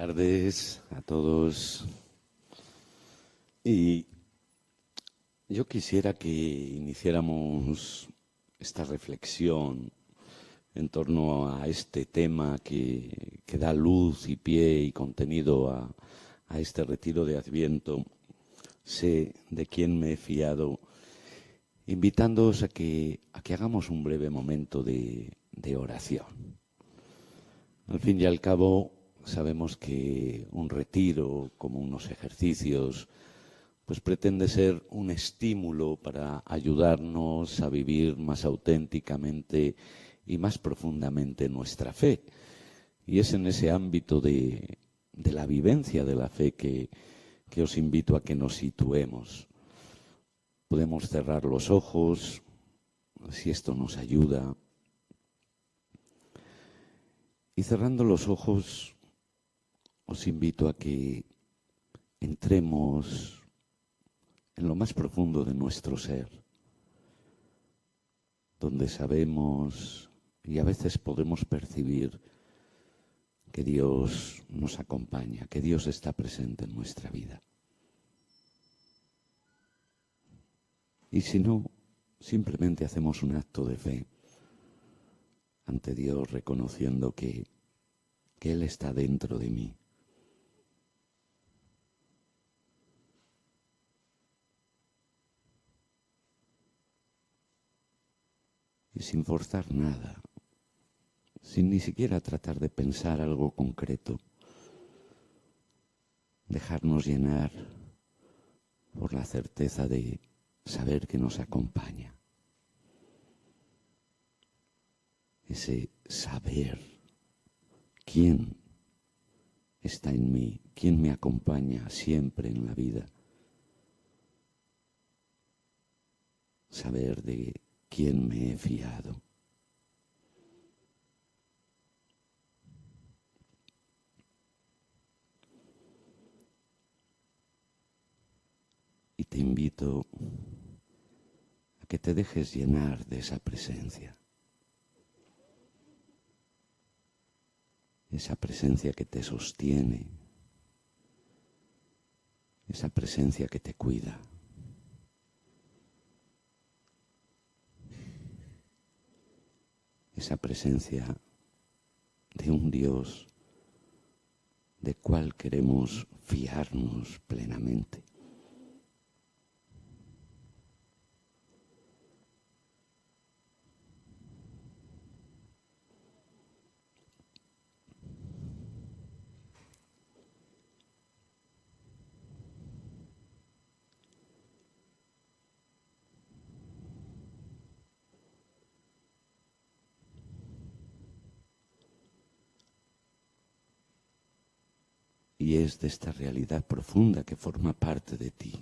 Tardes a todos. Y yo quisiera que iniciáramos esta reflexión en torno a este tema que da luz y pie y contenido a este retiro de Adviento. Sé de quién me he fiado, invitándoos a que hagamos un breve momento de oración. Al fin y al cabo, sabemos que un retiro, como unos ejercicios, pues pretende ser un estímulo para ayudarnos a vivir más auténticamente y más profundamente nuestra fe. Y es en ese ámbito de la vivencia de la fe que os invito a que nos situemos. Podemos cerrar los ojos, si esto nos ayuda. Y cerrando los ojos, os invito a que entremos en lo más profundo de nuestro ser, donde sabemos y a veces podemos percibir que Dios nos acompaña, que Dios está presente en nuestra vida. Y si no, simplemente hacemos un acto de fe ante Dios, reconociendo que Él está dentro de mí. Y sin forzar nada, sin ni siquiera tratar de pensar algo concreto, dejarnos llenar por la certeza de saber que nos acompaña. Ese saber quién está en mí, quién me acompaña siempre en la vida. Saber de quién me he fiado. Y te invito a que te dejes llenar de esa presencia. Esa presencia que te sostiene. Esa presencia que te cuida. Esa presencia de un Dios de cual queremos fiarnos plenamente. Y es de esta realidad profunda que forma parte de ti,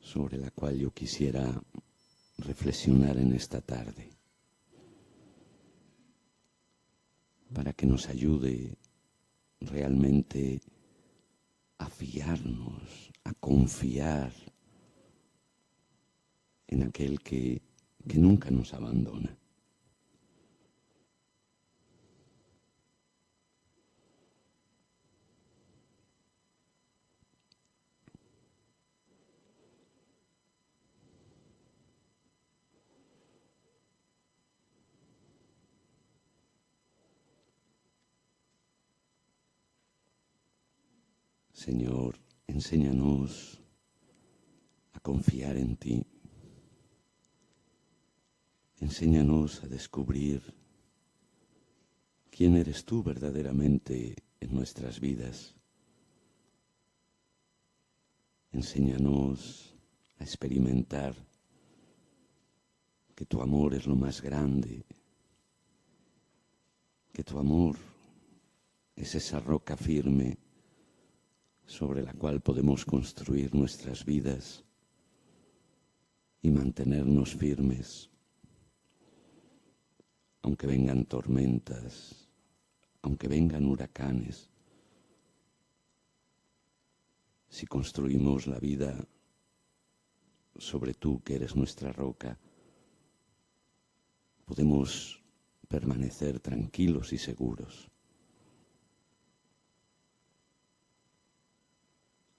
sobre la cual yo quisiera reflexionar en esta tarde, para que nos ayude realmente a fiarnos, a confiar en aquel que nunca nos abandona. Señor, enséñanos a confiar en ti. Enséñanos a descubrir quién eres tú verdaderamente en nuestras vidas. Enséñanos a experimentar que tu amor es lo más grande, que tu amor es esa roca firme sobre la cual podemos construir nuestras vidas y mantenernos firmes, aunque vengan tormentas, aunque vengan huracanes. Si construimos la vida sobre tú, que eres nuestra roca, podemos permanecer tranquilos y seguros.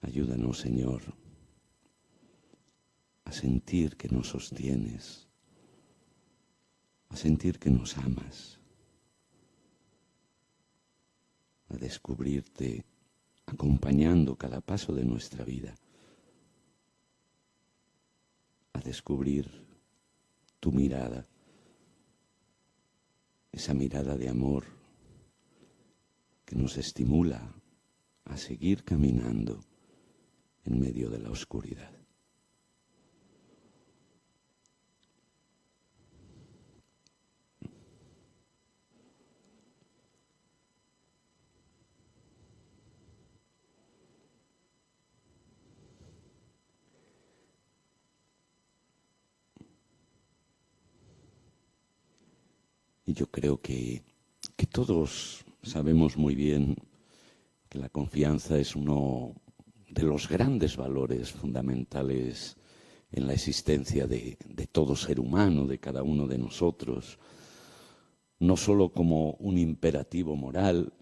Ayúdanos, Señor, a sentir que nos sostienes, a sentir que nos amas, a descubrirte acompañando cada paso de nuestra vida, a descubrir tu mirada, esa mirada de amor que nos estimula a seguir caminando en medio de la oscuridad. Y yo creo que todos sabemos muy bien que la confianza es uno de los grandes valores fundamentales en la existencia de todo ser humano, de cada uno de nosotros, no solo como un imperativo moral,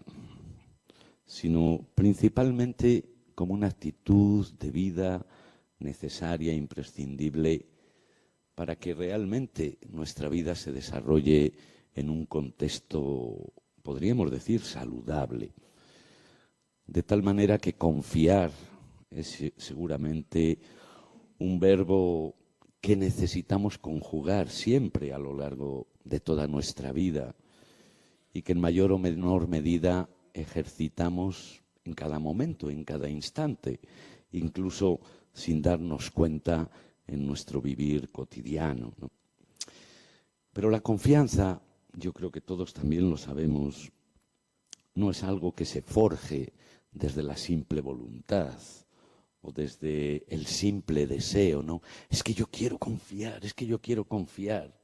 sino principalmente como una actitud de vida necesaria, imprescindible, para que realmente nuestra vida se desarrolle en un contexto, podríamos decir, saludable. De tal manera que confiar es seguramente un verbo que necesitamos conjugar siempre a lo largo de toda nuestra vida y que en mayor o menor medida ejercitamos en cada momento, en cada instante, incluso sin darnos cuenta en nuestro vivir cotidiano, ¿no? Pero la confianza, yo creo que todos también lo sabemos, no es algo que se forje desde la simple voluntad o desde el simple deseo, ¿no? Es que yo quiero confiar, es que yo quiero confiar.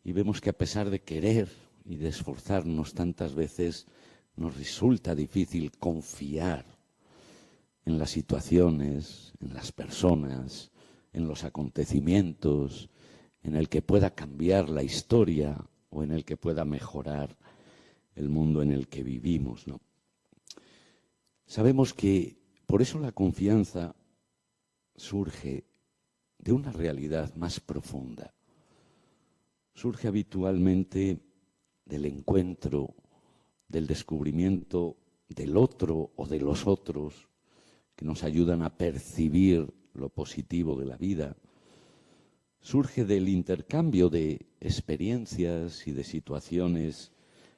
Y vemos que a pesar de querer y de esforzarnos tantas veces, nos resulta difícil confiar en las situaciones, en las personas, en los acontecimientos, en el que pueda cambiar la historia o en el que pueda mejorar el mundo en el que vivimos, ¿no? Sabemos que por eso la confianza surge de una realidad más profunda. Surge habitualmente del encuentro, del descubrimiento del otro o de los otros que nos ayudan a percibir lo positivo de la vida. Surge del intercambio de experiencias y de situaciones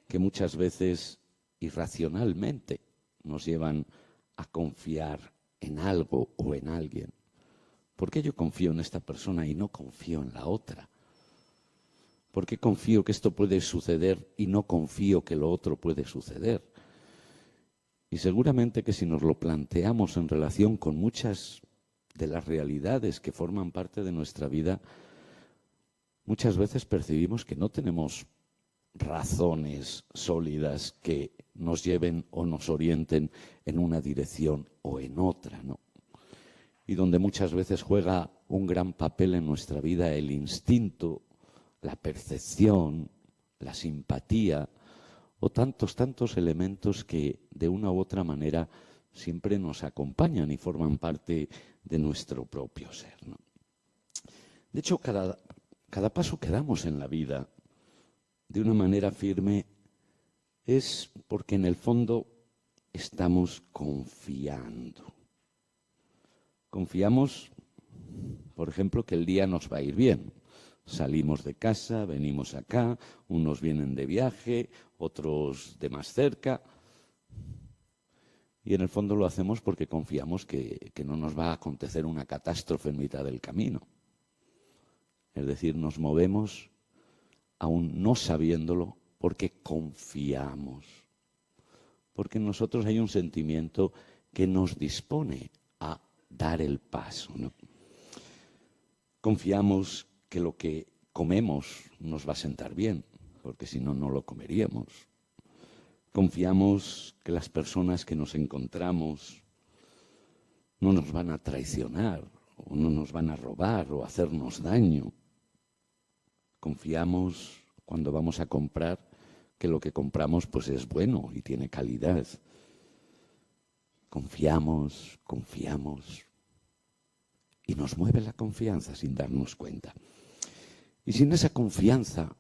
que muchas veces irracionalmente nos llevan a confiar en algo o en alguien. ¿Por qué yo confío en esta persona y no confío en la otra? ¿Por qué confío que esto puede suceder y no confío que lo otro puede suceder? Y seguramente que si nos lo planteamos en relación con muchas de las realidades que forman parte de nuestra vida, muchas veces percibimos que no tenemos razones sólidas que nos lleven o nos orienten en una dirección o en otra, ¿no? Y donde muchas veces juega un gran papel en nuestra vida el instinto, la percepción, la simpatía o tantos elementos que de una u otra manera siempre nos acompañan y forman parte de nuestro propio ser, ¿no? De hecho, cada paso que damos en la vida de una manera firme es porque en el fondo estamos confiando. Confiamos, por ejemplo, que el día nos va a ir bien. Salimos de casa, venimos acá, unos vienen de viaje, otros de más cerca. Y en el fondo lo hacemos porque confiamos que no nos va a acontecer una catástrofe en mitad del camino. Es decir, nos movemos aún no sabiéndolo porque confiamos. Porque en nosotros hay un sentimiento que nos dispone a dar el paso, ¿no? Confiamos que lo que comemos nos va a sentar bien, porque si no, no lo comeríamos. Confiamos que las personas que nos encontramos no nos van a traicionar, o no nos van a robar o hacernos daño. Confiamos cuando vamos a comprar que lo que compramos pues es bueno y tiene calidad. confiamos y nos mueve la confianza sin darnos cuenta. Y sin esa confianza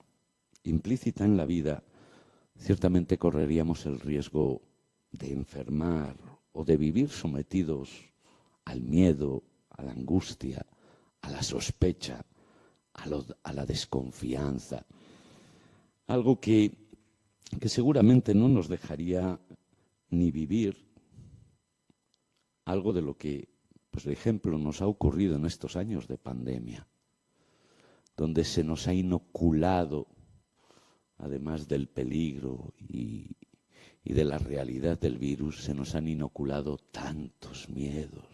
implícita en la vida, ciertamente correríamos el riesgo de enfermar o de vivir sometidos al miedo, a la angustia, a la sospecha, a la desconfianza. Algo que seguramente no nos dejaría ni vivir, algo de lo que, pues, por ejemplo, nos ha ocurrido en estos años de pandemia, donde se nos ha inoculado, además del peligro y de la realidad del virus, se nos han inoculado tantos miedos.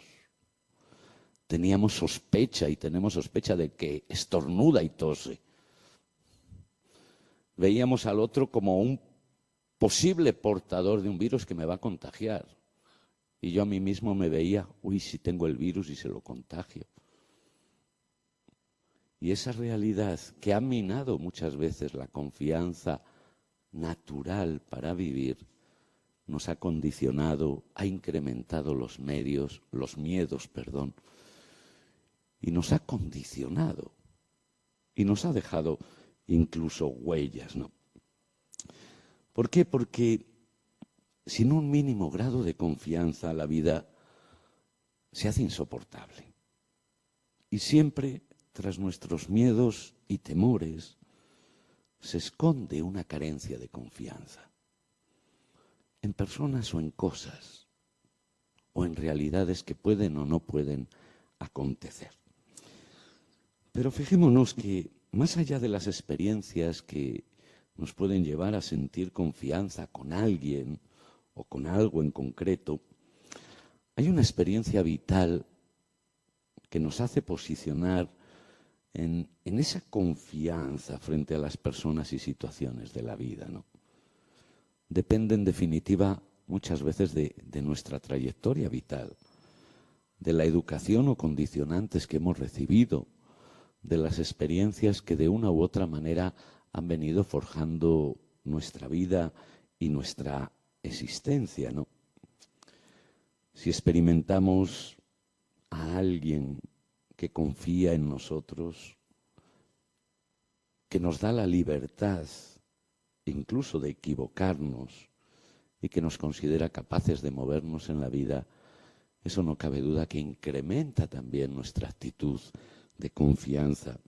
Teníamos sospecha y tenemos sospecha de que estornuda y tose. Veíamos al otro como un posible portador de un virus que me va a contagiar. Y yo a mí mismo me veía, uy, si tengo el virus y se lo contagio. Y esa realidad que ha minado muchas veces la confianza natural para vivir, nos ha condicionado, ha incrementado los miedos, y nos ha condicionado y nos ha dejado incluso huellas, ¿no? ¿Por qué? Porque sin un mínimo grado de confianza la vida se hace insoportable. Y siempre tras nuestros miedos y temores se esconde una carencia de confianza. En personas o en cosas, o en realidades que pueden o no pueden acontecer. Pero fijémonos que más allá de las experiencias que nos pueden llevar a sentir confianza con alguien o con algo en concreto, hay una experiencia vital que nos hace posicionar en esa confianza frente a las personas y situaciones de la vida, ¿no? Depende, en definitiva, muchas veces de nuestra trayectoria vital, de la educación o condicionantes que hemos recibido, de las experiencias que de una u otra manera han venido forjando nuestra vida y nuestra existencia, ¿no? Si experimentamos a alguien que confía en nosotros, que nos da la libertad incluso de equivocarnos y que nos considera capaces de movernos en la vida, eso no cabe duda que incrementa también nuestra actitud de confianza.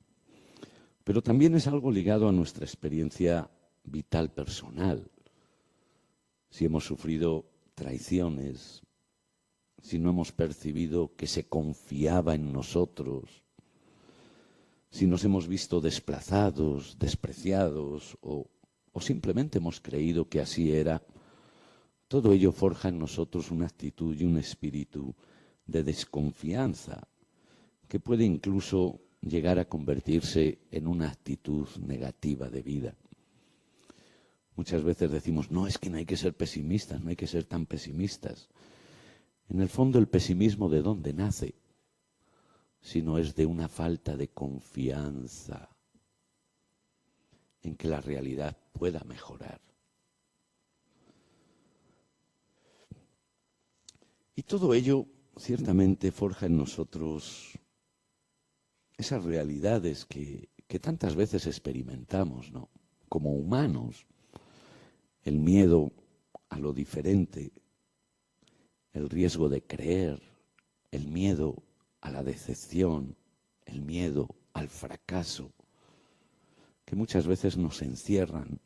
Pero también es algo ligado a nuestra experiencia vital personal. Si hemos sufrido traiciones, si no hemos percibido que se confiaba en nosotros, si nos hemos visto desplazados, despreciados o simplemente hemos creído que así era, todo ello forja en nosotros una actitud y un espíritu de desconfianza que puede incluso llegar a convertirse en una actitud negativa de vida. Muchas veces decimos, no, es que no hay que ser pesimistas, no hay que ser tan pesimistas. En el fondo, el pesimismo, ¿de dónde nace? Si no es de una falta de confianza en que la realidad pueda mejorar. Y todo ello ciertamente forja en nosotros esas realidades que tantas veces experimentamos, ¿no? Como humanos, el miedo a lo diferente, el riesgo de creer, el miedo a la decepción, el miedo al fracaso, que muchas veces nos encierran,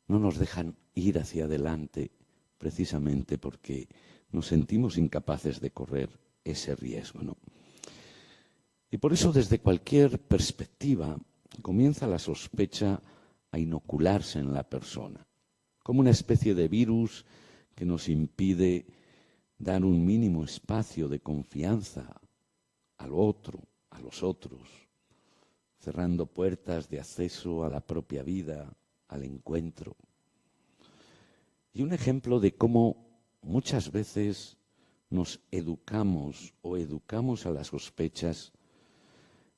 no nos dejan ir hacia adelante, precisamente porque nos sentimos incapaces de correr ese riesgo, ¿no? Y por eso, desde cualquier perspectiva, comienza la sospecha a inocularse en la persona, como una especie de virus que nos impide dar un mínimo espacio de confianza al otro, a los otros, cerrando puertas de acceso a la propia vida, al encuentro. Y un ejemplo de cómo muchas veces nos educamos o educamos a las sospechas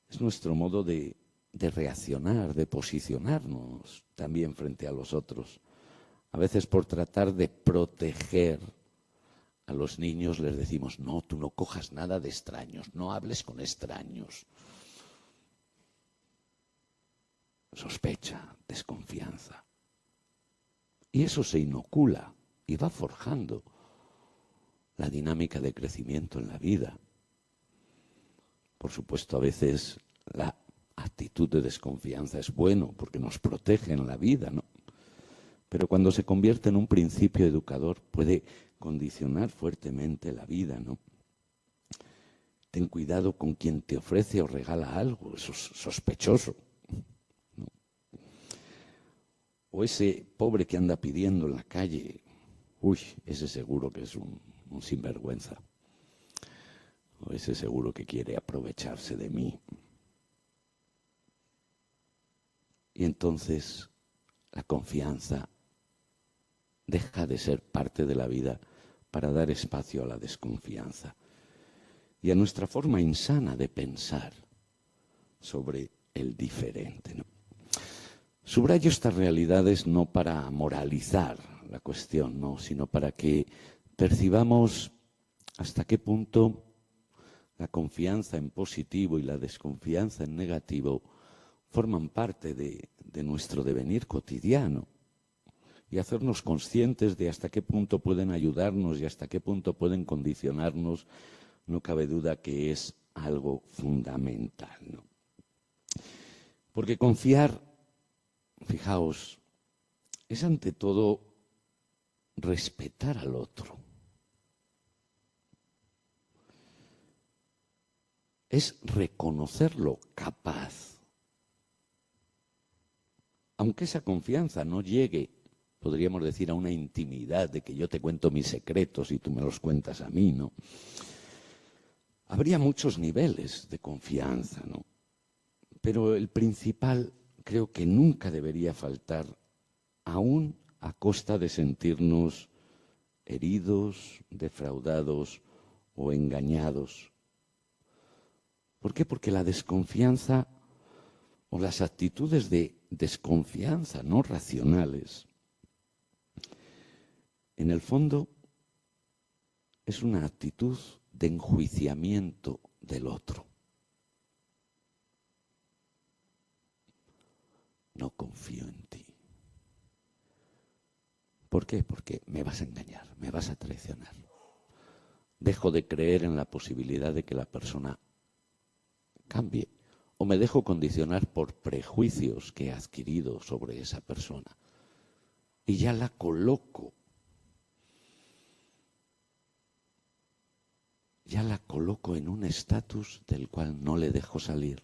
es nuestro modo de reaccionar, de posicionarnos también frente a los otros. A veces por tratar de proteger A los niños les decimos, no, tú no cojas nada de extraños, no hables con extraños. Sospecha, desconfianza. Y eso se inocula y va forjando la dinámica de crecimiento en la vida. Por supuesto, a veces la actitud de desconfianza es bueno porque nos protege en la vida, ¿no? Pero cuando se convierte en un principio educador puede condicionar fuertemente la vida, ¿no? Ten cuidado con quien te ofrece o regala algo, eso es sospechoso, ¿no? O ese pobre que anda pidiendo en la calle, uy, ese seguro que es un sinvergüenza. O ese seguro que quiere aprovecharse de mí. Y entonces la confianza deja de ser parte de la vida para dar espacio a la desconfianza y a nuestra forma insana de pensar sobre el diferente, ¿no? Subrayo estas realidades no para moralizar la cuestión, no, sino para que percibamos hasta qué punto la confianza en positivo y la desconfianza en negativo forman parte de nuestro devenir cotidiano y hacernos conscientes de hasta qué punto pueden ayudarnos y hasta qué punto pueden condicionarnos, no cabe duda que es algo fundamental, ¿no? Porque confiar, fijaos, es ante todo respetar al otro. Es reconocerlo capaz. Aunque esa confianza no llegue, podríamos decir, a una intimidad de que yo te cuento mis secretos y tú me los cuentas a mí, ¿no? Habría muchos niveles de confianza, ¿no? Pero el principal creo que nunca debería faltar, aún a costa de sentirnos heridos, defraudados o engañados. ¿Por qué? Porque la desconfianza o las actitudes de desconfianza no racionales, en el fondo es una actitud de enjuiciamiento del otro. No confío en ti. ¿Por qué? Porque me vas a engañar, me vas a traicionar. Dejo de creer en la posibilidad de que la persona cambie o me dejo condicionar por prejuicios que he adquirido sobre esa persona y ya la coloco en un estatus del cual no le dejo salir.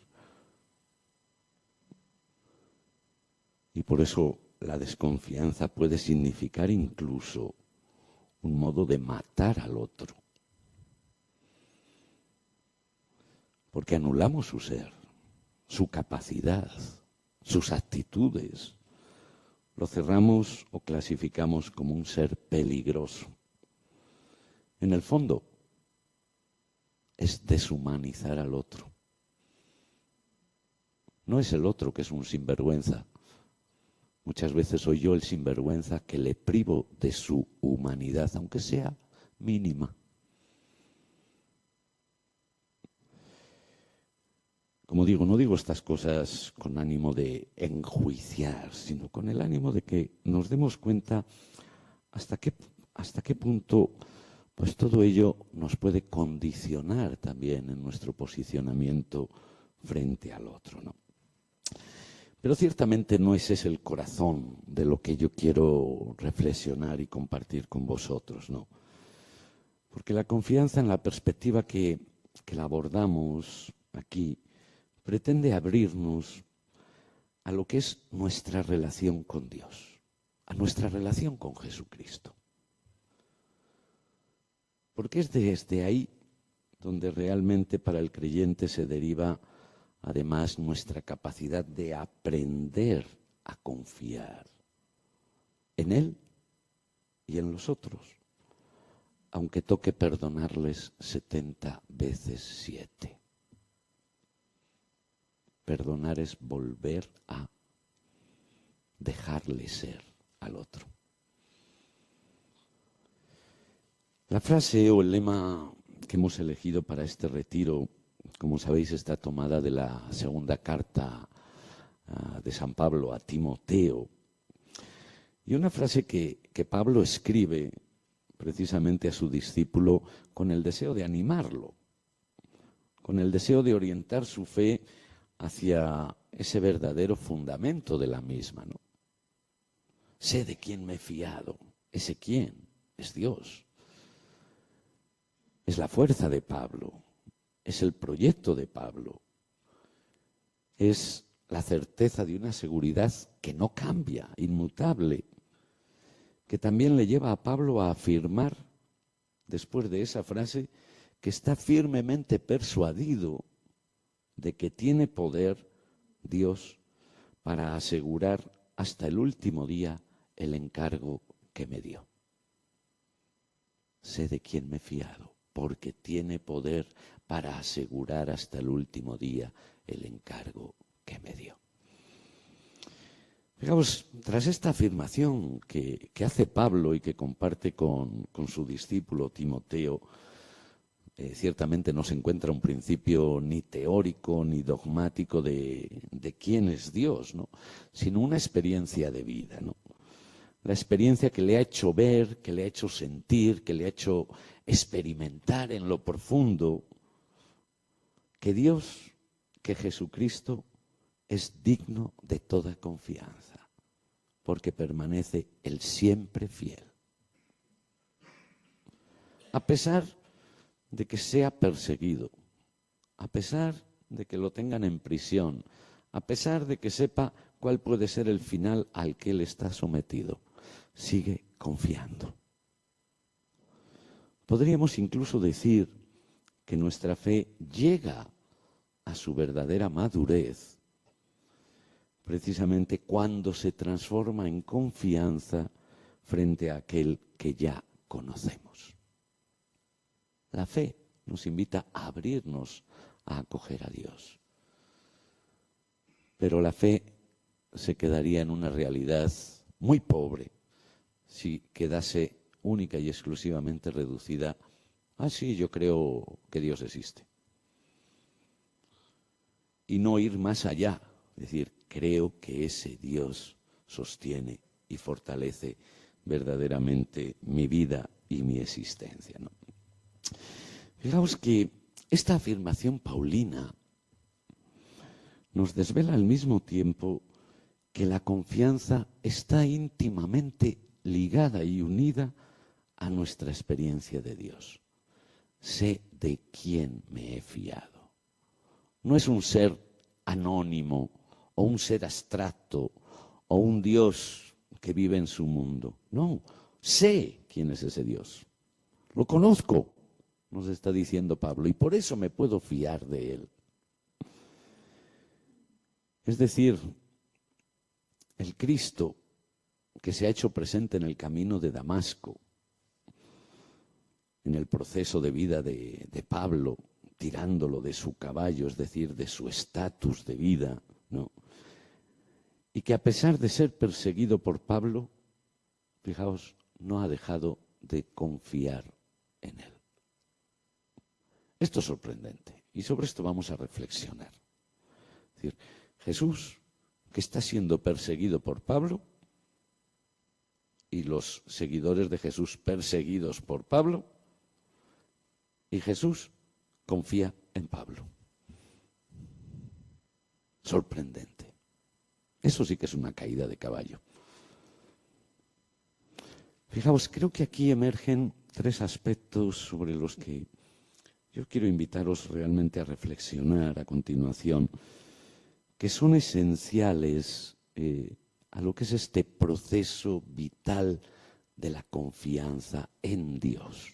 Y por eso la desconfianza puede significar incluso un modo de matar al otro. Porque anulamos su ser, su capacidad, sus actitudes. Lo cerramos o clasificamos como un ser peligroso. En el fondo, es deshumanizar al otro. No es el otro que es un sinvergüenza. Muchas veces soy yo el sinvergüenza que le privo de su humanidad, aunque sea mínima. Como digo, no digo estas cosas con ánimo de enjuiciar, sino con el ánimo de que nos demos cuenta hasta qué punto pues todo ello nos puede condicionar también en nuestro posicionamiento frente al otro, ¿no? Pero ciertamente no ese es el corazón de lo que yo quiero reflexionar y compartir con vosotros, ¿no? Porque la confianza en la perspectiva que la abordamos aquí pretende abrirnos a lo que es nuestra relación con Dios, a nuestra relación con Jesucristo. Porque es desde ahí donde realmente para el creyente se deriva además nuestra capacidad de aprender a confiar en Él y en los otros, aunque toque perdonarles 70 veces 7. Perdonar es volver a dejarle ser al otro. La frase o el lema que hemos elegido para este retiro, como sabéis, está tomada de la segunda carta de San Pablo a Timoteo. Y una frase que Pablo escribe precisamente a su discípulo con el deseo de animarlo, con el deseo de orientar su fe hacia ese verdadero fundamento de la misma, ¿no? Sé de quién me he fiado. ¿Ese quién? Es Dios. Es la fuerza de Pablo. Es el proyecto de Pablo. Es la certeza de una seguridad que no cambia, inmutable, que también le lleva a Pablo a afirmar, después de esa frase, que está firmemente persuadido de que tiene poder Dios para asegurar hasta el último día el encargo que me dio. Sé de quién me he fiado, porque tiene poder para asegurar hasta el último día el encargo que me dio. Fijaos, tras esta afirmación que hace Pablo y que comparte con su discípulo Timoteo, ciertamente no se encuentra un principio ni teórico ni dogmático de quién es Dios, ¿no? Sino una experiencia de vida, ¿no? La experiencia que le ha hecho ver, que le ha hecho sentir, que le ha hecho experimentar en lo profundo que Dios, que Jesucristo es digno de toda confianza, porque permanece el siempre fiel. A pesar de que sea perseguido, a pesar de que lo tengan en prisión, a pesar de que sepa cuál puede ser el final al que él está sometido, sigue confiando. Podríamos incluso decir que nuestra fe llega a su verdadera madurez precisamente cuando se transforma en confianza frente a aquel que ya conocemos. La fe nos invita a abrirnos a acoger a Dios. Pero la fe se quedaría en una realidad muy pobre si quedase única y exclusivamente reducida a sí, yo creo que Dios existe. Y no ir más allá, es decir, creo que ese Dios sostiene y fortalece verdaderamente mi vida y mi existencia, ¿no? Fijaos que esta afirmación paulina nos desvela al mismo tiempo que la confianza está íntimamente ligada y unida a nuestra experiencia de Dios. Sé de quién me he fiado. No es un ser anónimo o un ser abstracto o un Dios que vive en su mundo. No, sé quién es ese Dios. Lo conozco, nos está diciendo Pablo, y por eso me puedo fiar de él. Es decir, el Cristo que se ha hecho presente en el camino de Damasco, en el proceso de vida de Pablo, tirándolo de su caballo, es decir, de su estatus de vida, ¿no? Y que a pesar de ser perseguido por Pablo, fijaos, no ha dejado de confiar en él. Esto es sorprendente y sobre esto vamos a reflexionar. Es decir, Jesús, que está siendo perseguido por Pablo, y los seguidores de Jesús perseguidos por Pablo, y Jesús confía en Pablo. Sorprendente. Eso sí que es una caída de caballo. Fijaos, creo que aquí emergen tres aspectos sobre los que yo quiero invitaros realmente a reflexionar a continuación, que son esenciales a lo que es este proceso vital de la confianza en Dios.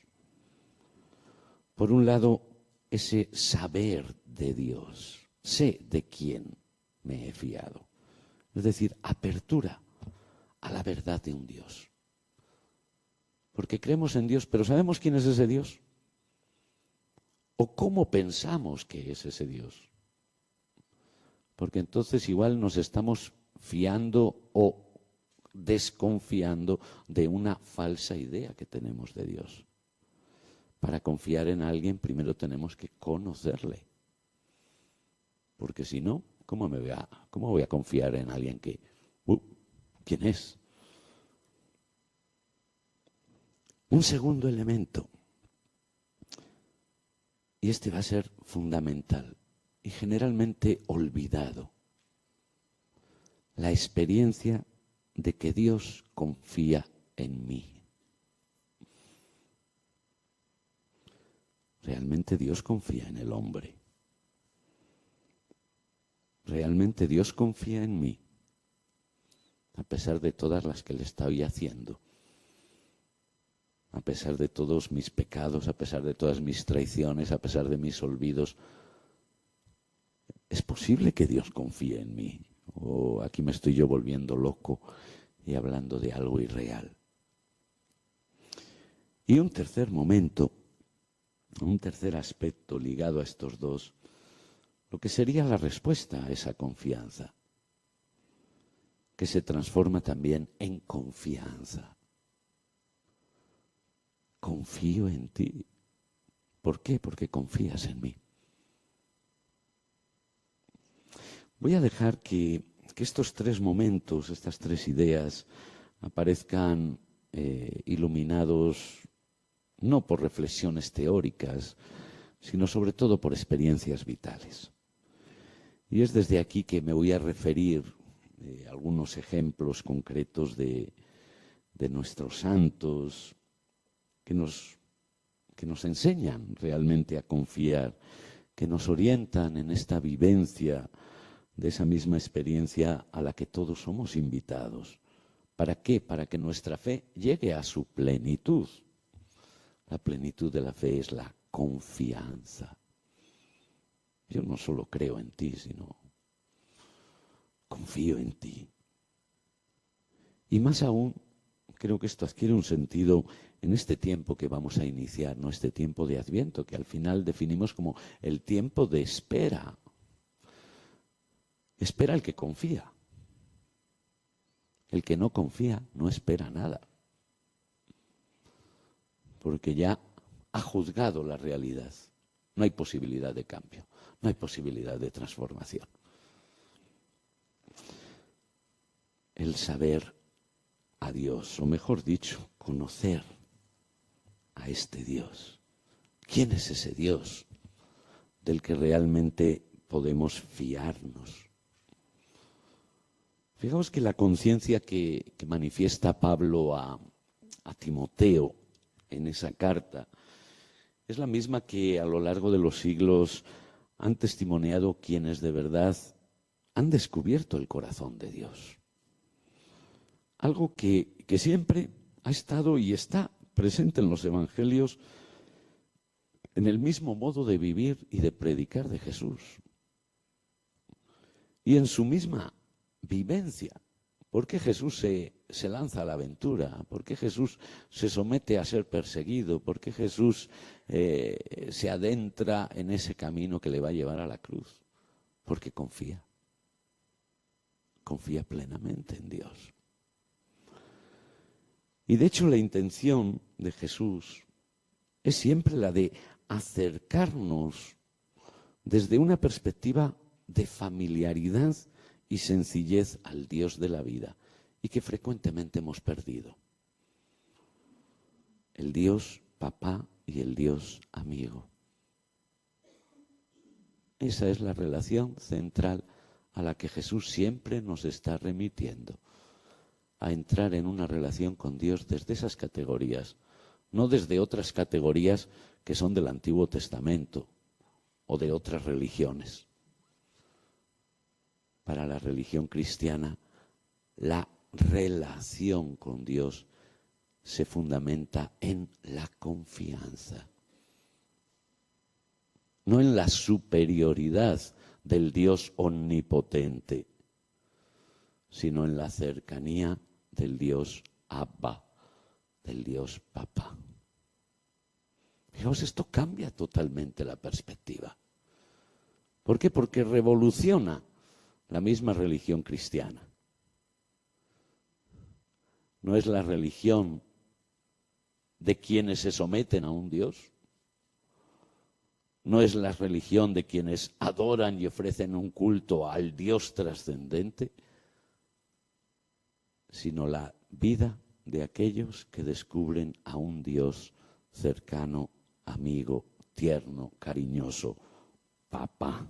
Por un lado, ese saber de Dios. Sé de quién me he fiado. Es decir, apertura a la verdad de un Dios. Porque creemos en Dios, pero ¿sabemos quién es ese Dios? ¿O cómo pensamos que es ese Dios? Porque entonces igual nos estamos fiando o desconfiando de una falsa idea que tenemos de Dios. para confiar en alguien primero tenemos que conocerle. Porque si no, ¿cómo voy a confiar en alguien que, ¿quién es? Un segundo elemento, y este va a ser fundamental y generalmente olvidado, la experiencia de que Dios confía en mí. Realmente Dios confía en el hombre. Realmente Dios confía en mí, a pesar de todas las que le estoy haciendo, a pesar de todos mis pecados, a pesar de todas mis traiciones, a pesar de mis olvidos. ¿Es posible que Dios confíe en mí? ¿O aquí me estoy yo volviendo loco y hablando de algo irreal? Y un tercer momento, un tercer aspecto ligado a estos dos, lo que sería la respuesta a esa confianza, que se transforma también en confianza. Confío en ti. ¿Por qué? Porque confías en mí. Voy a dejar que estos tres momentos, estas tres ideas, aparezcan iluminados no por reflexiones teóricas, sino sobre todo por experiencias vitales. Y es desde aquí que me voy a referir a algunos ejemplos concretos de nuestros santos que nos enseñan realmente a confiar, que nos orientan en esta vivencia de esa misma experiencia a la que todos somos invitados. ¿Para qué? Para que nuestra fe llegue a su plenitud. La plenitud de la fe es la confianza. Yo no solo creo en ti, sino confío en ti. Y más aún, creo que esto adquiere un sentido en este tiempo que vamos a iniciar, ¿no? Este tiempo de Adviento, que al final definimos como el tiempo de espera. Espera el que confía. El que no confía no espera nada. Porque ya ha juzgado la realidad. No hay posibilidad de cambio, no hay posibilidad de transformación. El saber a Dios, o mejor dicho, conocer a este Dios. ¿Quién es ese Dios del que realmente podemos fiarnos? Fijaos que la conciencia que manifiesta Pablo a Timoteo en esa carta es la misma que a lo largo de los siglos han testimoniado quienes de verdad han descubierto el corazón de Dios. Algo que siempre ha estado y está presente en los evangelios, en el mismo modo de vivir y de predicar de Jesús. Y en su misma vivencia. ¿Por qué Jesús se lanza a la aventura? ¿Por qué Jesús se somete a ser perseguido? ¿Por qué Jesús se adentra en ese camino que le va a llevar a la cruz? Porque confía. Confía plenamente en Dios. Y de hecho la intención de Jesús es siempre la de acercarnos desde una perspectiva de familiaridad y sencillez al Dios de la vida, y que frecuentemente hemos perdido. El Dios papá y el Dios amigo. Esa es la relación central a la que Jesús siempre nos está remitiendo, a entrar en una relación con Dios desde esas categorías, no desde otras categorías que son del Antiguo Testamento o de otras religiones. Para la religión cristiana, la relación con Dios se fundamenta en la confianza, no en la superioridad del Dios omnipotente, sino en la cercanía del Dios Abba, del Dios Papá. Fijaos, esto cambia totalmente la perspectiva. ¿Por qué? Porque revoluciona la misma religión cristiana. No es la religión de quienes se someten a un Dios, no es la religión de quienes adoran y ofrecen un culto al Dios trascendente, sino la vida de aquellos que descubren a un Dios cercano, amigo, tierno, cariñoso, papá.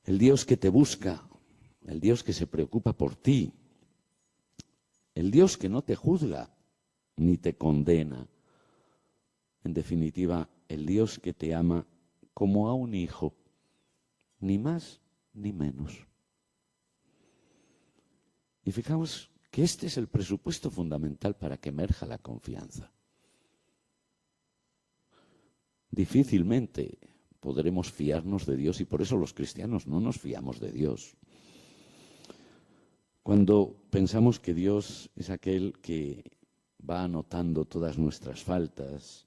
El Dios que te busca, el Dios que se preocupa por ti, el Dios que no te juzga ni te condena. En definitiva, el Dios que te ama como a un hijo, ni más ni menos. Y fijaos que este es el presupuesto fundamental para que emerja la confianza. Difícilmente podremos fiarnos de Dios y por eso los cristianos no nos fiamos de Dios. Cuando pensamos que Dios es aquel que va anotando todas nuestras faltas,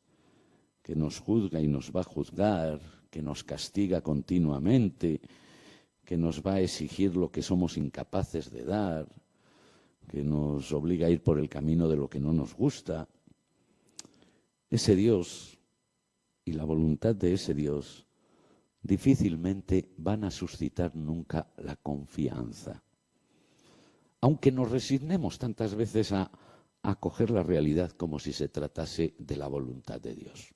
que nos juzga y nos va a juzgar, que nos castiga continuamente, que nos va a exigir lo que somos incapaces de dar, que nos obliga a ir por el camino de lo que no nos gusta. Ese Dios y la voluntad de ese Dios difícilmente van a suscitar nunca la confianza. Aunque nos resignemos tantas veces a acoger la realidad como si se tratase de la voluntad de Dios.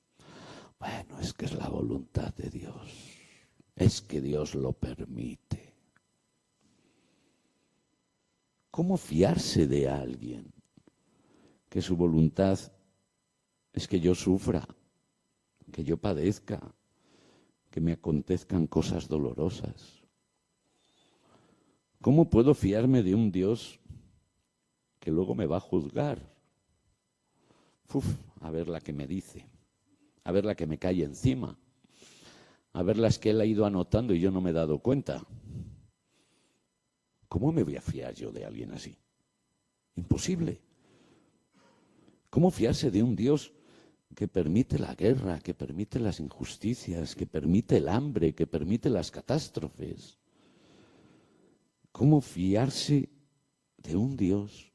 Bueno, es que es la voluntad de Dios, es que Dios lo permite. ¿Cómo fiarse de alguien que su voluntad es que yo sufra, que yo padezca, que me acontezcan cosas dolorosas? ¿Cómo puedo fiarme de un Dios que luego me va a juzgar? A ver la que me dice, a ver la que me cae encima, a ver las que él ha ido anotando y yo no me he dado cuenta. ¿Cómo me voy a fiar yo de alguien así? Imposible. ¿Cómo fiarse de un Dios que permite la guerra, que permite las injusticias, que permite el hambre, que permite las catástrofes? ¿Cómo fiarse de un Dios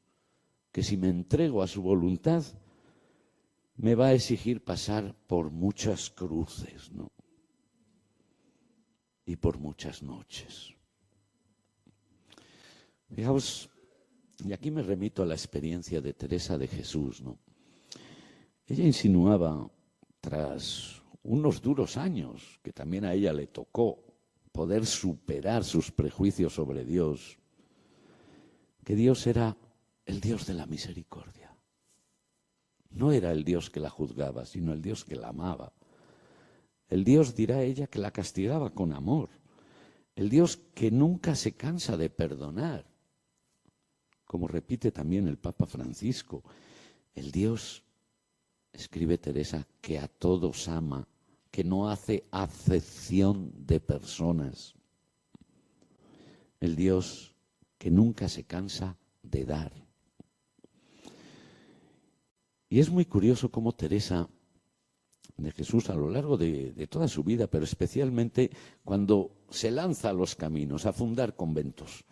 que si me entrego a su voluntad me va a exigir pasar por muchas cruces, ¿no? Y por muchas noches? Fijaos, y aquí me remito a la experiencia de Teresa de Jesús, ¿no? Ella insinuaba, tras unos duros años, que también a ella le tocó poder superar sus prejuicios sobre Dios, que Dios era el Dios de la misericordia. No era el Dios que la juzgaba, sino el Dios que la amaba. El Dios, dirá ella, que la castigaba con amor. El Dios que nunca se cansa de perdonar. Como repite también el Papa Francisco, el Dios, escribe Teresa, que a todos ama, que no hace acepción de personas. El Dios que nunca se cansa de dar. Y es muy curioso cómo Teresa de Jesús a lo largo de toda su vida, pero especialmente cuando se lanza a los caminos, a fundar conventos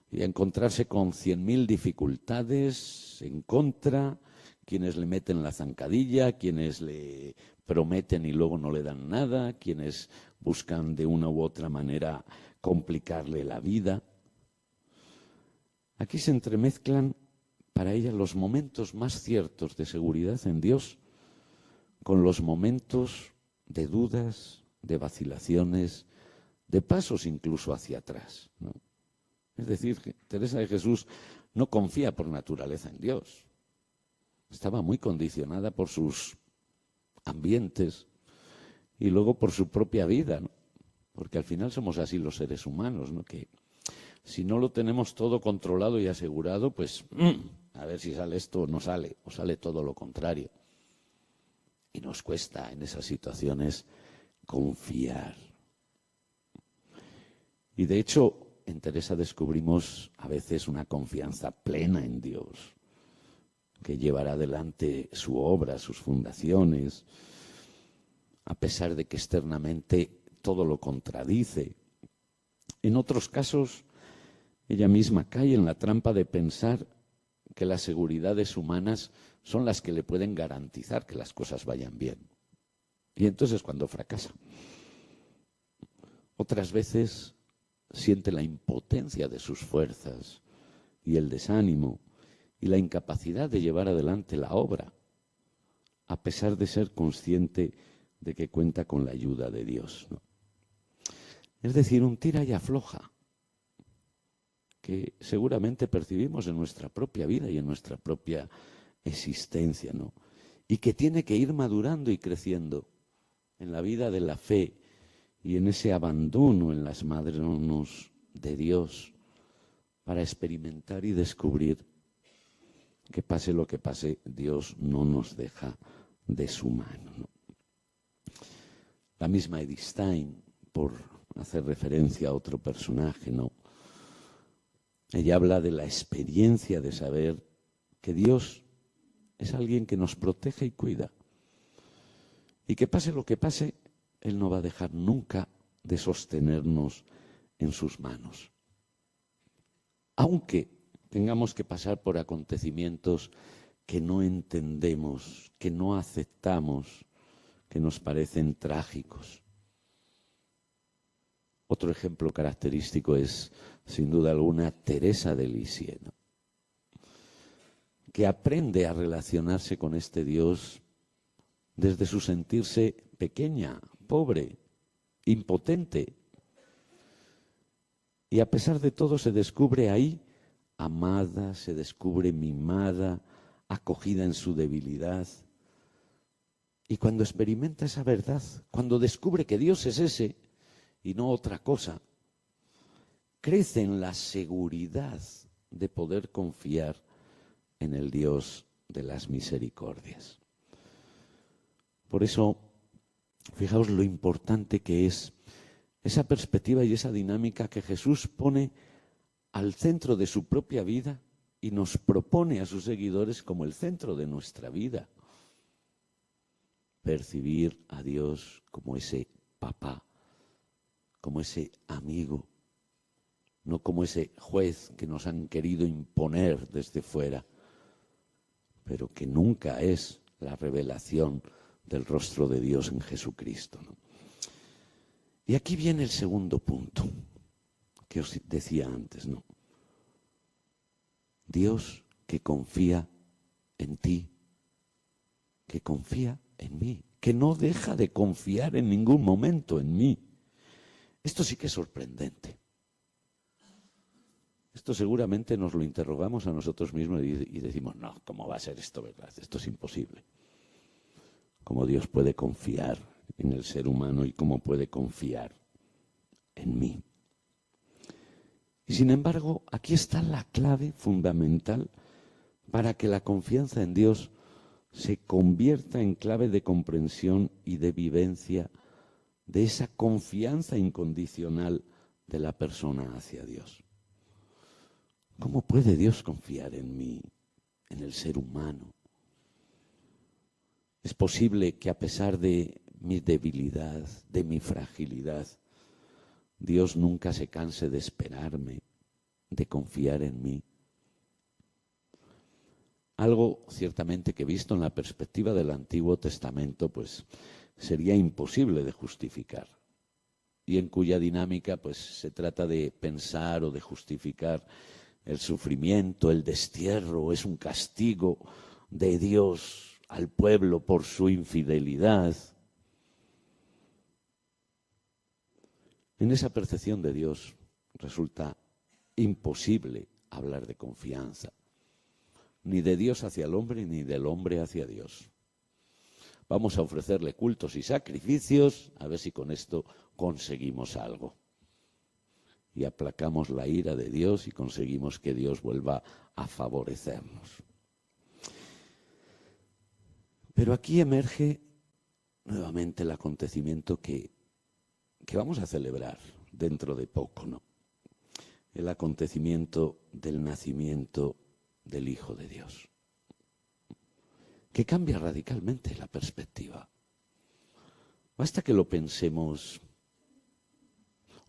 y a encontrarse con 100.000 dificultades en contra, quienes le meten la zancadilla, quienes le prometen y luego no le dan nada, quienes buscan de una u otra manera complicarle la vida. Aquí se entremezclan para ella los momentos más ciertos de seguridad en Dios con los momentos de dudas, de vacilaciones, de pasos incluso hacia atrás, ¿no? Es decir, que Teresa de Jesús no confía por naturaleza en Dios. Estaba muy condicionada por sus ambientes y luego por su propia vida, ¿no? Porque al final somos así los seres humanos, ¿no? Que si no lo tenemos todo controlado y asegurado, pues a ver si sale esto o no sale, o sale todo lo contrario. Y nos cuesta en esas situaciones confiar. Y de hecho, en Teresa descubrimos a veces una confianza plena en Dios, que llevará adelante su obra, sus fundaciones, a pesar de que externamente todo lo contradice. En otros casos, ella misma cae en la trampa de pensar que las seguridades humanas son las que le pueden garantizar que las cosas vayan bien. Y entonces cuando fracasa. Otras veces siente la impotencia de sus fuerzas y el desánimo y la incapacidad de llevar adelante la obra, a pesar de ser consciente de que cuenta con la ayuda de Dios, ¿no? Es decir, un tira y afloja que seguramente percibimos en nuestra propia vida y en nuestra propia existencia, ¿no? Y que tiene que ir madurando y creciendo en la vida de la fe y en ese abandono en las manos de Dios para experimentar y descubrir que pase lo que pase, Dios no nos deja de su mano, ¿no? La misma Edith Stein, por hacer referencia a otro personaje, ¿no? Ella habla de la experiencia de saber que Dios es alguien que nos protege y cuida. Y que pase lo que pase, Él no va a dejar nunca de sostenernos en sus manos. Aunque tengamos que pasar por acontecimientos que no entendemos, que no aceptamos, que nos parecen trágicos. Otro ejemplo característico es, sin duda alguna, Teresa de Lisieux, ¿no? Que aprende a relacionarse con este Dios desde su sentirse pequeña, pobre, impotente. Y a pesar de todo se descubre ahí amada, se descubre mimada, acogida en su debilidad. Y cuando experimenta esa verdad, cuando descubre que Dios es ese y no otra cosa, crece en la seguridad de poder confiar en el Dios de las misericordias. Por eso, fijaos lo importante que es esa perspectiva y esa dinámica que Jesús pone al centro de su propia vida y nos propone a sus seguidores como el centro de nuestra vida. Percibir a Dios como ese papá, como ese amigo, no como ese juez que nos han querido imponer desde fuera, pero que nunca es la revelación del rostro de Dios en Jesucristo, ¿no? Y aquí viene el segundo punto que os decía antes, ¿no? Dios que confía en ti, que confía en mí, que no deja de confiar en ningún momento en mí. Esto sí que es sorprendente. Esto seguramente nos lo interrogamos a nosotros mismos y decimos, no, ¿cómo va a ser esto verdad? Esto es imposible. ¿Cómo Dios puede confiar en el ser humano y cómo puede confiar en mí? Y sin embargo, aquí está la clave fundamental para que la confianza en Dios se convierta en clave de comprensión y de vivencia de esa confianza incondicional de la persona hacia Dios. ¿Cómo puede Dios confiar en mí, en el ser humano? Es posible que a pesar de mi debilidad, de mi fragilidad, Dios nunca se canse de esperarme, de confiar en mí. Algo ciertamente que visto en la perspectiva del Antiguo Testamento, pues sería imposible de justificar. Y en cuya dinámica, pues se trata de pensar o de justificar el sufrimiento, el destierro, es un castigo de Dios al pueblo por su infidelidad. En esa percepción de Dios resulta imposible hablar de confianza, ni de Dios hacia el hombre, ni del hombre hacia Dios. Vamos a ofrecerle cultos y sacrificios, a ver si con esto conseguimos algo. Y aplacamos la ira de Dios y conseguimos que Dios vuelva a favorecernos. Pero aquí emerge nuevamente el acontecimiento que vamos a celebrar dentro de poco, ¿no? El acontecimiento del nacimiento del Hijo de Dios, que cambia radicalmente la perspectiva. Basta que lo pensemos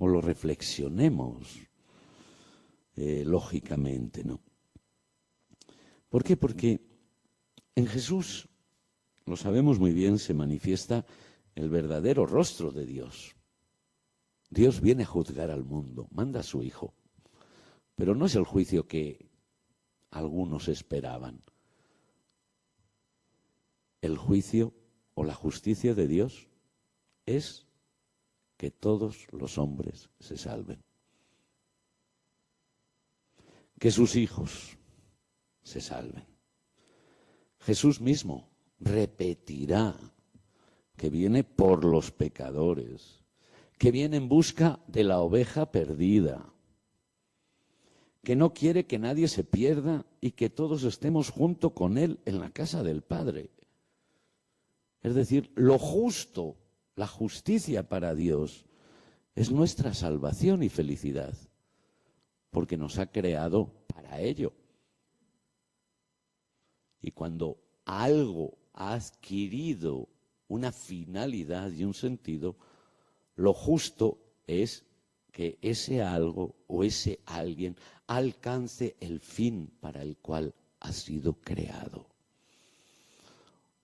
o lo reflexionemos lógicamente, ¿no? ¿Por qué? Porque en Jesús, lo sabemos muy bien, se manifiesta el verdadero rostro de Dios. Dios viene a juzgar al mundo, manda a su Hijo, pero no es el juicio que algunos esperaban. El juicio o la justicia de Dios es que todos los hombres se salven, que sus hijos se salven. Jesús mismo repetirá que viene por los pecadores, que viene en busca de la oveja perdida, que no quiere que nadie se pierda y que todos estemos junto con Él en la casa del Padre. Es decir, lo justo, la justicia para Dios es nuestra salvación y felicidad, porque nos ha creado para ello. Y cuando algo ha adquirido una finalidad y un sentido, lo justo es que ese algo o ese alguien alcance el fin para el cual ha sido creado.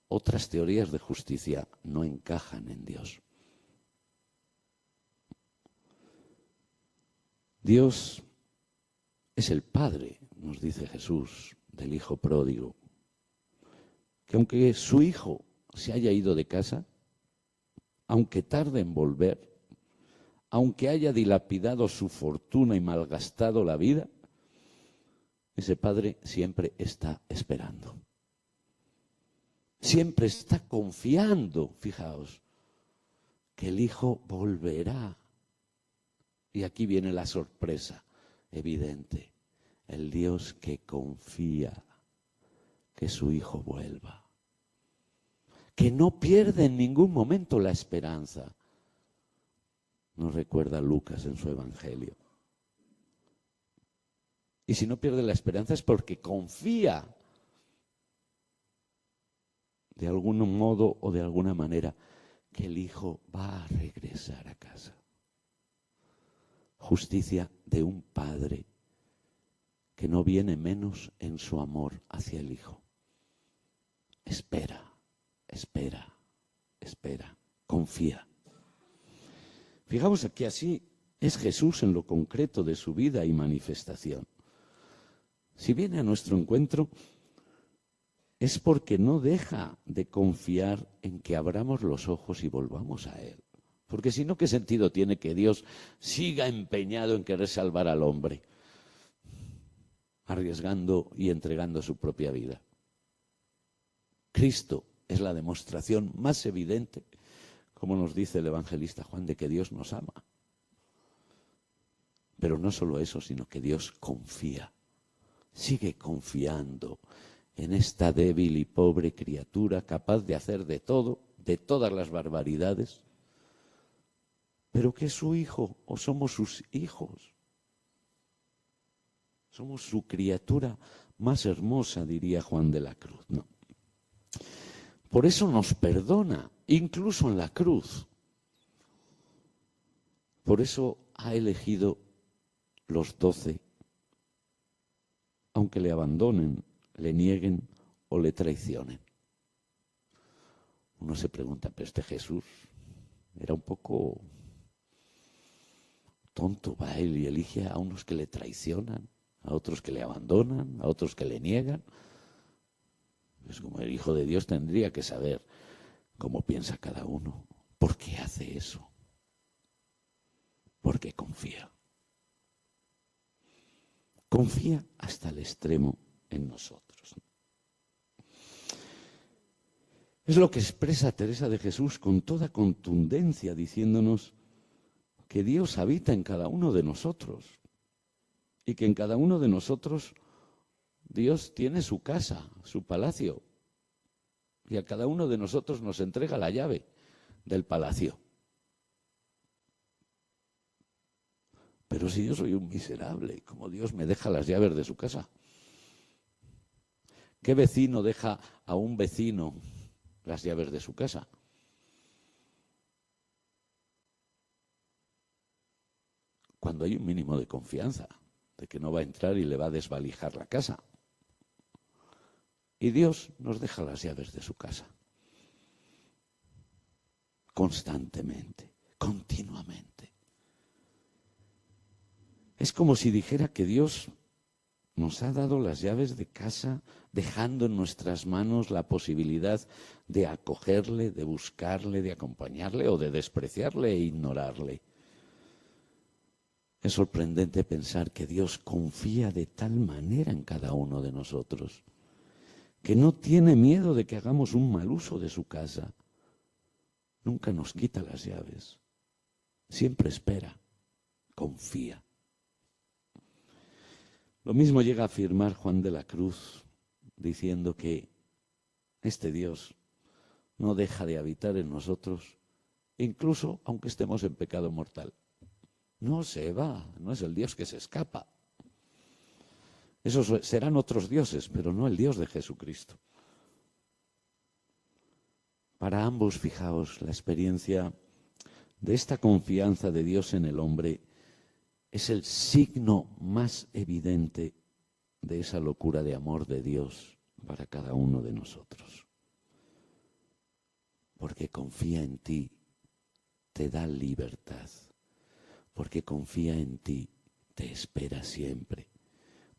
Otras teorías de justicia no encajan en Dios. Dios es el Padre, nos dice Jesús, del Hijo pródigo, que aunque su hijo se haya ido de casa, aunque tarde en volver, aunque haya dilapidado su fortuna y malgastado la vida, ese padre siempre está esperando. Siempre está confiando, fijaos, que el hijo volverá. Y aquí viene la sorpresa evidente. El Dios que confía que su hijo vuelva, que no pierde en ningún momento la esperanza. Nos recuerda Lucas en su Evangelio. Y si no pierde la esperanza es porque confía de algún modo o de alguna manera que el hijo va a regresar a casa. Justicia de un padre que no viene menos en su amor hacia el hijo. Espera, espera, espera, confía. Fijaos que así es Jesús en lo concreto de su vida y manifestación. Si viene a nuestro encuentro es porque no deja de confiar en que abramos los ojos y volvamos a Él. Porque si no, ¿qué sentido tiene que Dios siga empeñado en querer salvar al hombre, arriesgando y entregando su propia vida? Cristo es la demostración más evidente, como nos dice el evangelista Juan, de que Dios nos ama. Pero no solo eso, sino que Dios confía, sigue confiando en esta débil y pobre criatura capaz de hacer de todo, de todas las barbaridades, pero que es su hijo o somos sus hijos. Somos su criatura más hermosa, diría Juan de la Cruz. No. Por eso nos perdona, incluso en la cruz. Por eso ha elegido los 12, aunque le abandonen, le nieguen o le traicionen. Uno se pregunta, pero este Jesús era un poco tonto, va él y elige a unos que le traicionan, a otros que le abandonan, a otros que le niegan. Es como el Hijo de Dios tendría que saber cómo piensa cada uno. ¿Por qué hace eso? Porque confía. Confía hasta el extremo en nosotros. Es lo que expresa Teresa de Jesús con toda contundencia, diciéndonos que Dios habita en cada uno de nosotros y que en cada uno de nosotros Dios tiene su casa, su palacio, y a cada uno de nosotros nos entrega la llave del palacio. Pero si yo soy un miserable, ¿cómo Dios me deja las llaves de su casa? ¿Qué vecino deja a un vecino las llaves de su casa? Cuando hay un mínimo de confianza de que no va a entrar y le va a desvalijar la casa. Y Dios nos deja las llaves de su casa. constantemente, continuamente. Es como si dijera que Dios nos ha dado las llaves de casa, dejando en nuestras manos la posibilidad de acogerle, de buscarle, de acompañarle o de despreciarle e ignorarle. Es sorprendente pensar que Dios confía de tal manera en cada uno de nosotros, que no tiene miedo de que hagamos un mal uso de su casa. Nunca nos quita las llaves. Siempre espera, confía. Lo mismo llega a afirmar Juan de la Cruz, diciendo que este Dios no deja de habitar en nosotros, incluso aunque estemos en pecado mortal. No se va, no es el Dios que se escapa. Esos serán otros dioses, pero no el Dios de Jesucristo. Para ambos, fijaos, la experiencia de esta confianza de Dios en el hombre es el signo más evidente de esa locura de amor de Dios para cada uno de nosotros. Porque confía en ti, te da libertad. Porque confía en ti, te espera siempre.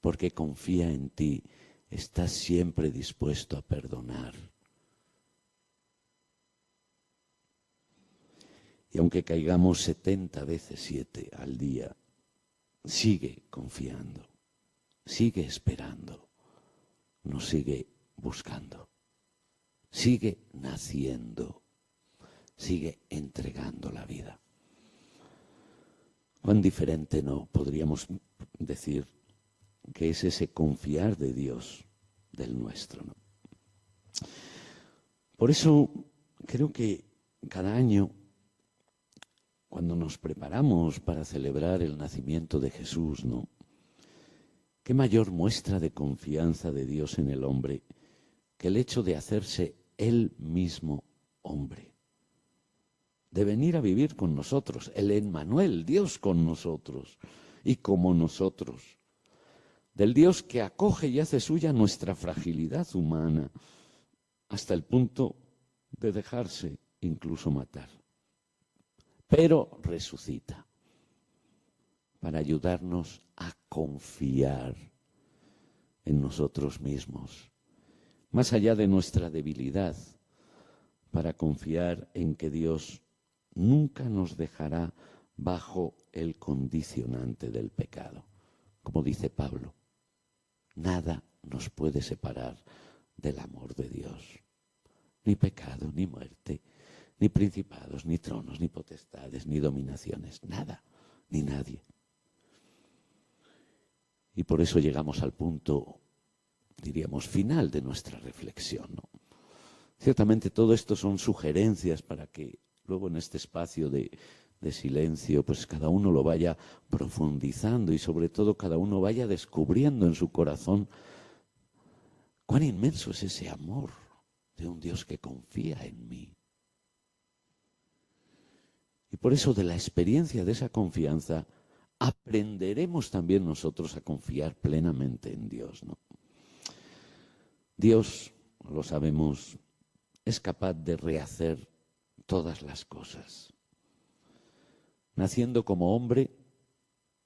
Porque confía en ti, estás siempre dispuesto a perdonar. Y aunque caigamos 70 veces 7 al día, sigue confiando, sigue esperando, nos sigue buscando, sigue naciendo, sigue entregando la vida. Cuán diferente no podríamos decir que es ese confiar de Dios del nuestro, ¿no? Por eso creo que cada año, cuando nos preparamos para celebrar el nacimiento de Jesús, ¿no? ¿Qué mayor muestra de confianza de Dios en el hombre que el hecho de hacerse Él mismo hombre? De venir a vivir con nosotros, el Emmanuel, Dios con nosotros y como nosotros. Del Dios que acoge y hace suya nuestra fragilidad humana hasta el punto de dejarse incluso matar. Pero resucita para ayudarnos a confiar en nosotros mismos, más allá de nuestra debilidad, para confiar en que Dios nunca nos dejará bajo el condicionante del pecado. Como dice Pablo, nada nos puede separar del amor de Dios. Ni pecado, ni muerte, ni principados, ni tronos, ni potestades, ni dominaciones, nada, ni nadie. Y por eso llegamos al punto, diríamos, final de nuestra reflexión, ¿no? Ciertamente todo esto son sugerencias para que luego en este espacio de silencio, pues cada uno lo vaya profundizando y sobre todo cada uno vaya descubriendo en su corazón cuán inmenso es ese amor de un Dios que confía en mí. Y por eso de la experiencia de esa confianza aprenderemos también nosotros a confiar plenamente en Dios, ¿no? Dios, lo sabemos, es capaz de rehacer todas las cosas. Naciendo como hombre,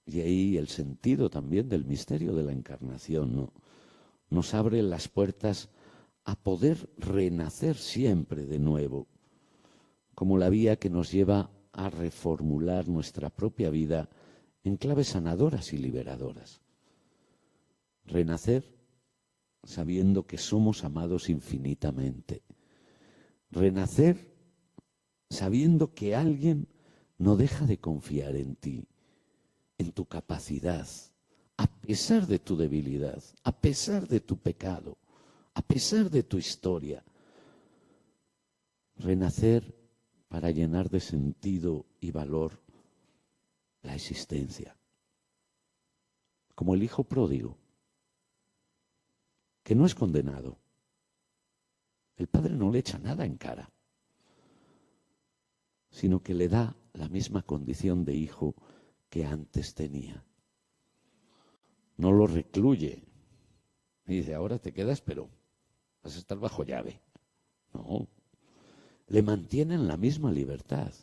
y ahí el sentido también del misterio de la encarnación, ¿no? Nos abre las puertas a poder renacer siempre de nuevo, como la vía que nos lleva a reformular nuestra propia vida en claves sanadoras y liberadoras. Renacer sabiendo que somos amados infinitamente. Renacer sabiendo que alguien no deja de confiar en ti, en tu capacidad, a pesar de tu debilidad, a pesar de tu pecado, a pesar de tu historia. Renacer para llenar de sentido y valor la existencia. Como el hijo pródigo, que no es condenado. El padre no le echa nada en cara, sino que le da la misma condición de hijo que antes tenía. No lo recluye. Y dice, ahora te quedas, pero vas a estar bajo llave. No. le mantiene en la misma libertad,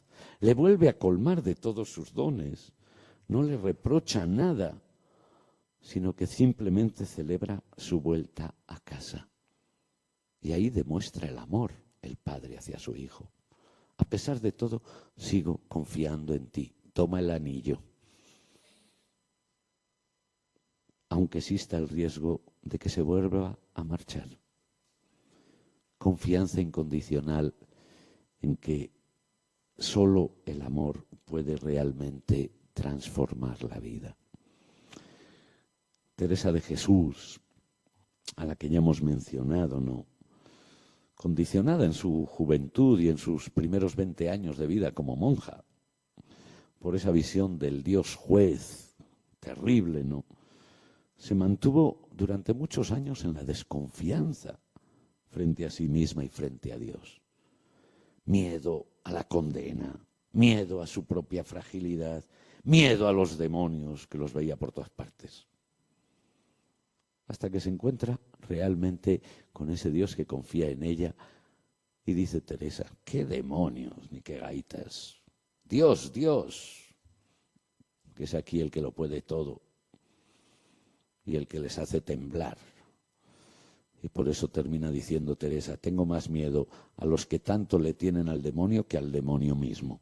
le vuelve a colmar de todos sus dones, no le reprocha nada, sino que simplemente celebra su vuelta a casa. Y ahí demuestra el amor el Padre hacia su Hijo. A pesar de todo, sigo confiando en ti. Toma el anillo. Aunque exista el riesgo de que se vuelva a marchar. Confianza incondicional en que solo el amor puede realmente transformar la vida. Teresa de Jesús, a la que ya hemos mencionado, ¿no? Condicionada en su juventud y en sus primeros 20 años de vida como monja, por esa visión del Dios juez terrible, ¿no? Se mantuvo durante muchos años en la desconfianza frente a sí misma y frente a Dios. Miedo a la condena, miedo a su propia fragilidad, miedo a los demonios que los veía por todas partes. Hasta que se encuentra realmente con ese Dios que confía en ella y dice Teresa, qué demonios ni qué gaitas. Dios, Dios, que es aquí el que lo puede todo y el que les hace temblar. Y por eso termina diciendo Teresa, tengo más miedo a los que tanto le tienen al demonio que al demonio mismo.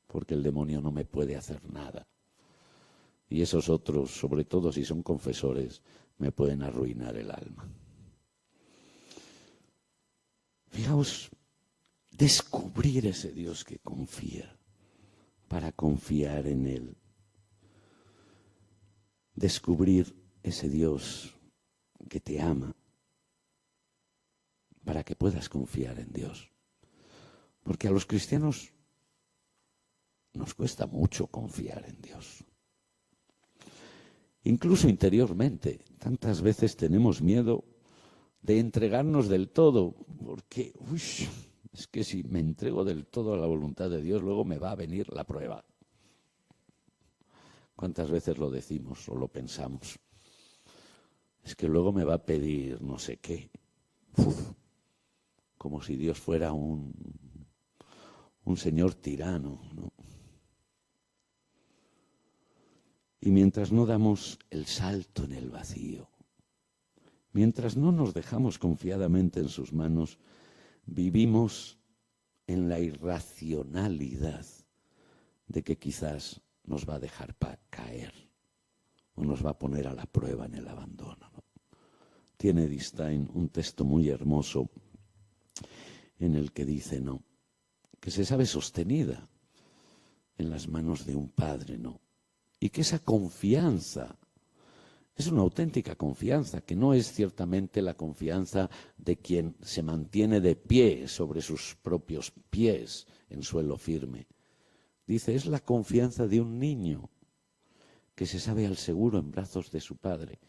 Porque el demonio no me puede hacer nada. Y esos otros, sobre todo si son confesores, me pueden arruinar el alma. Fijaos, descubrir ese Dios que confía, para confiar en Él. Descubrir ese Dios que te ama, para que puedas confiar en Dios. Porque a los cristianos nos cuesta mucho confiar en Dios. Incluso interiormente, tantas veces tenemos miedo de entregarnos del todo, porque es que si me entrego del todo a la voluntad de Dios, luego me va a venir la prueba. ¿Cuántas veces lo decimos o lo pensamos? Es que luego me va a pedir no sé qué. Como si Dios fuera un señor tirano, ¿no? Y mientras no damos el salto en el vacío, mientras no nos dejamos confiadamente en sus manos, vivimos en la irracionalidad de que quizás nos va a dejar caer o nos va a poner a la prueba en el abandono, ¿no? Tiene Edith Stein un texto muy hermoso en el que dice, ¿no?, que se sabe sostenida en las manos de un padre, ¿no?, y que esa confianza es una auténtica confianza, que no es ciertamente la confianza de quien se mantiene de pie sobre sus propios pies en suelo firme. Dice, es la confianza de un niño que se sabe al seguro en brazos de su padre.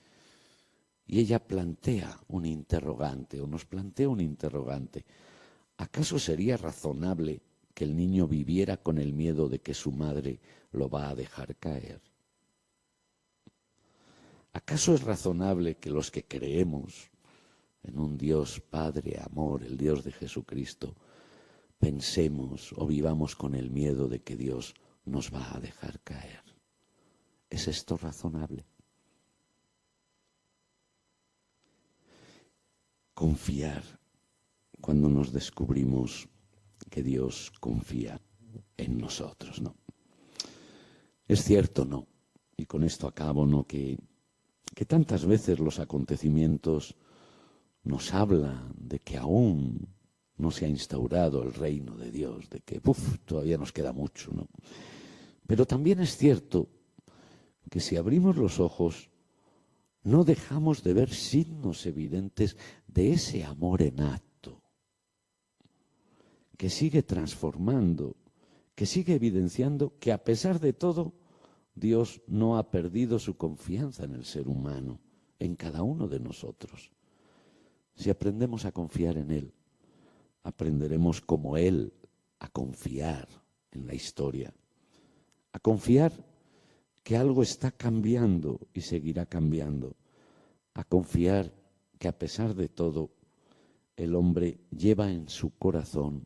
Y ella plantea un interrogante, o nos plantea un interrogante. ¿Acaso sería razonable que el niño viviera con el miedo de que su madre lo va a dejar caer? ¿Acaso es razonable que los que creemos en un Dios Padre, amor, el Dios de Jesucristo, pensemos o vivamos con el miedo de que Dios nos va a dejar caer? ¿Es esto razonable? Confiar cuando nos descubrimos que Dios confía en nosotros, ¿no? Es cierto, ¿no? Y con esto acabo, ¿no?, que tantas veces los acontecimientos nos hablan de que aún no se ha instaurado el reino de Dios, de que todavía nos queda mucho, ¿no? Pero también es cierto que si abrimos los ojos, no dejamos de ver signos evidentes de ese amor innato, que sigue transformando, que sigue evidenciando que a pesar de todo, Dios no ha perdido su confianza en el ser humano, en cada uno de nosotros. Si aprendemos a confiar en Él, aprenderemos como Él a confiar en la historia, a confiar que algo está cambiando y seguirá cambiando, a confiar que a pesar de todo, el hombre lleva en su corazón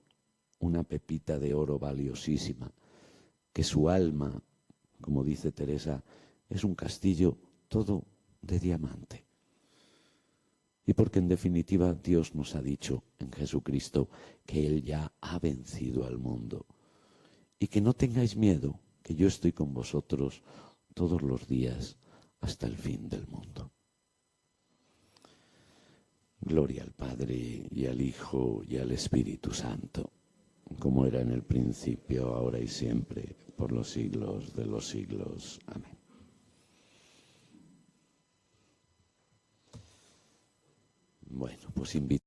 una pepita de oro valiosísima, que su alma, como dice Teresa, es un castillo todo de diamante. Y porque en definitiva Dios nos ha dicho en Jesucristo que Él ya ha vencido al mundo. Y que no tengáis miedo, que yo estoy con vosotros todos los días hasta el fin del mundo. Gloria al Padre y al Hijo y al Espíritu Santo, como era en el principio, ahora y siempre, por los siglos de los siglos. Amén. Bueno, pues invito